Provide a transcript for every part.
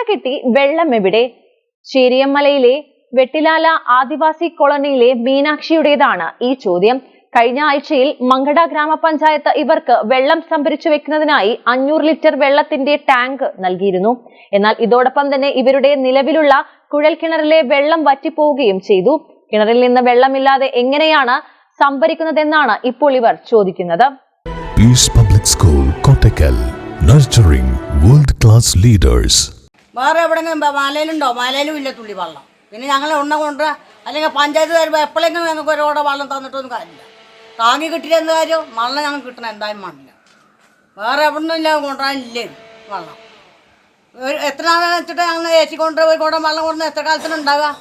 Tank കിട്ടി വെള്ളം എവിടെ? ചേരിയമ്മലയിലെ വെട്ടിലാല ആദിവാസി കോളനിയിലെ മീനാക്ഷിയുടേതാണ് ഈ ചോദ്യം. കഴിഞ്ഞ ആഴ്ചയിൽ മങ്കട ഗ്രാമപഞ്ചായത്ത് ഇവർക്ക് വെള്ളം സംഭരിച്ചു വെക്കുന്നതിനായി 500 ലിറ്റർ വെള്ളത്തിന്റെ ടാങ്ക് നൽകിയിരുന്നു. എന്നാൽ ഇതോടൊപ്പം തന്നെ ഇവരുടെ നിലവിലുള്ള കുഴൽക്കിണറിലെ വെള്ളം വറ്റിപ്പോവുകയും ചെയ്തു. കിണറിൽ നിന്ന് വെള്ളമില്ലാതെ എങ്ങനെയാണ് സംഭരിക്കുന്നതെന്നാണ് ഇപ്പോൾ ഇവർ ചോദിക്കുന്നത്. Peace Public School, Kottakkal, nurturing world-class leaders. വേറെ എവിടെങ്കിലും മലയിലുണ്ടോ? മലയിലും ഇല്ല തുള്ളി വെള്ളം. പിന്നെ ഞങ്ങൾ ഉണ്ണ കൊണ്ട് അല്ലെങ്കിൽ പഞ്ചായത്ത് വരുമ്പോൾ എപ്പോഴെങ്കിലും ഞങ്ങൾക്ക് ഒരുപാട് വെള്ളം തന്നിട്ടൊന്നും കാര്യമില്ല. താങ്ങി കിട്ടിയിട്ട് എന്ത് കാര്യം? വെള്ളം ഞങ്ങൾക്ക് കിട്ടണം, എന്തായാലും മണ്ണില്ല. വേറെ എവിടെ നിന്നും ഇല്ല, കൊണ്ടുവരാനില്ലേ വെള്ളം. എത്ര നാളെ വെച്ചിട്ട് ഞങ്ങൾ ഏറ്റിക്കൊണ്ട് പോയി കൂടെ വെള്ളം കൊണ്ട് എത്ര കാലത്തിനുണ്ടാവുക?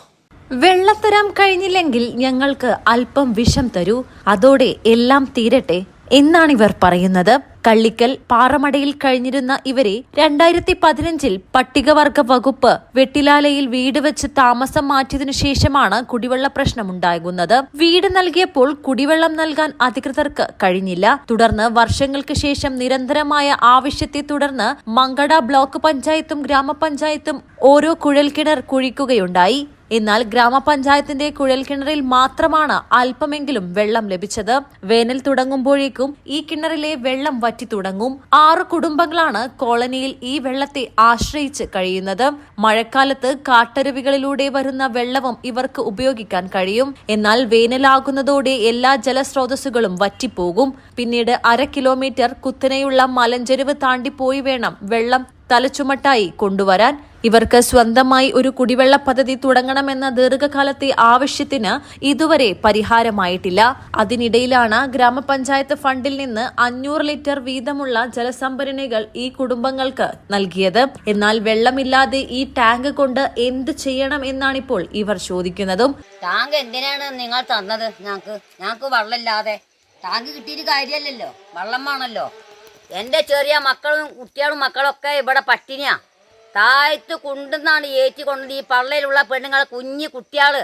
വെള്ളം തരാൻ കഴിഞ്ഞില്ലെങ്കിൽ ഞങ്ങൾക്ക് അല്പം വിഷം തരൂ, അതോടെ എല്ലാം തീരട്ടെ എന്നാണ് ഇവർ പറയുന്നത്. കള്ളിക്കൽ പാറമടയിൽ കഴിഞ്ഞിരുന്ന ഇവരെ 2015 പട്ടികവർഗ വകുപ്പ് വെട്ടിലാലയിൽ വീട് വെച്ച് താമസം മാറ്റിയതിനു ശേഷമാണ് കുടിവെള്ള പ്രശ്നമുണ്ടാകുന്നത്. വീട് നൽകിയപ്പോൾ കുടിവെള്ളം നൽകാൻ അധികൃതർക്ക് കഴിഞ്ഞില്ല. തുടർന്ന് വർഷങ്ങൾക്ക് ശേഷം നിരന്തരമായ ആവശ്യത്തെ തുടർന്ന് മങ്കട ബ്ലോക്ക് പഞ്ചായത്തും ഗ്രാമപഞ്ചായത്തും ഓരോ കുഴൽക്കിണർ കുഴിക്കുകയുണ്ടായി. എന്നാൽ ഗ്രാമപഞ്ചായത്തിന്റെ കുഴൽക്കിണറിൽ മാത്രമാണ് അല്പമെങ്കിലും വെള്ളം ലഭിച്ചത്. വേനൽ തുടങ്ങുമ്പോഴേക്കും ഈ കിണറിലെ വെള്ളം വറ്റി തുടങ്ങും. 6 കുടുംബങ്ങളാണ് കോളനിയിൽ ഈ വെള്ളത്തെ ആശ്രയിച്ച് കഴിയുന്നത്. മഴക്കാലത്ത് കാട്ടരുവികളിലൂടെ വരുന്ന വെള്ളവും ഇവർക്ക് ഉപയോഗിക്കാൻ കഴിയും. എന്നാൽ വേനലാകുന്നതോടെ എല്ലാ ജലസ്രോതസ്സുകളും വറ്റിപ്പോകും. പിന്നീട് 1/2 കിലോമീറ്റർ കുത്തനെയുള്ള മലഞ്ചെരുവ് താണ്ടിപ്പോയി വേണം വെള്ളം തലച്ചുമട്ടായി കൊണ്ടുവരാൻ. ഇവർക്ക് സ്വന്തമായി ഒരു കുടിവെള്ള പദ്ധതി തുടങ്ങണമെന്ന ദീർഘകാലത്തെ ആവശ്യത്തിന് ഇതുവരെ പരിഹാരമായിട്ടില്ല. അതിനിടയിലാണ് ഗ്രാമപഞ്ചായത്ത് ഫണ്ടിൽ നിന്ന് 500 ലിറ്റർ വീതമുള്ള ജലസംഭരണികൾ ഈ കുടുംബങ്ങൾക്ക് നൽകിയത്. എന്നാൽ വെള്ളമില്ലാതെ ഈ ടാങ്ക് കൊണ്ട് എന്ത് ചെയ്യണം എന്നാണിപ്പോൾ ഇവർ ചോദിക്കുന്നതും. ടാങ്ക് എന്തിനാണ് നിങ്ങൾ തന്നത്? ഞങ്ങൾക്ക് വെള്ളമില്ലാതെ ടാങ്ക് കിട്ടിയിട്ട് കാര്യമല്ലല്ലോ, വെള്ളം വേണമല്ലോ. എൻ്റെ ചെറിയ മക്കളും കുട്ടികളും മക്കളൊക്കെ ഇവിടെ പട്ടിണിയാ. താഴത്ത് കൊണ്ടുവന്നാണ് ഏറ്റി കൊണ്ടത്. ഈ പള്ളയിലുള്ള പെണ്ണുങ്ങളെ കുഞ്ഞു കുട്ടികൾ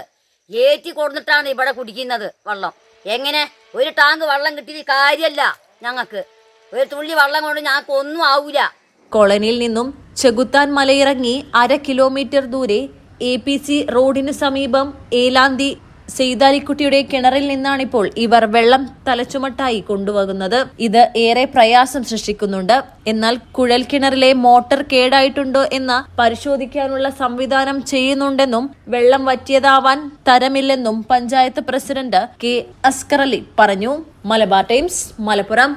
ഏറ്റി കൊണ്ടിട്ടാണ് ഇവിടെ കുടിക്കുന്നത് വെള്ളം. എങ്ങനെ ഒരു ടാങ്ക് വെള്ളം കിട്ടിയിട്ട് കാര്യമല്ല. ഞങ്ങൾക്ക് ഒരു തുള്ളി വെള്ളം കൊണ്ട് ഞങ്ങൾക്ക് ഒന്നും ആവൂല. കോളനിയിൽ നിന്നും ചെകുത്താൻ മലയിറങ്ങി 1/2 കിലോമീറ്റർ ദൂരെ APC റോഡിന് സമീപം ഏലാന്തി സെയ്താലിക്കുട്ടിയുടെ കിണറിൽ നിന്നാണിപ്പോൾ ഇവർ വെള്ളം തലച്ചുമട്ടായി കൊണ്ടുപോകുന്നത്. ഇത് ഏറെ പ്രയാസം സൃഷ്ടിക്കുന്നുണ്ട്. എന്നാൽ കുഴൽ കിണറിലെ മോട്ടോർ കേടായിട്ടുണ്ടോ എന്ന് പരിശോധിക്കാനുള്ള സംവിധാനം ചെയ്യുന്നുണ്ടെന്നും വെള്ളം വറ്റിയതാവാൻ തരമില്ലെന്നും പഞ്ചായത്ത് പ്രസിഡന്റ് K. അസ്കർ അലി പറഞ്ഞു. മലബാർ ടൈംസ്, മലപ്പുറം.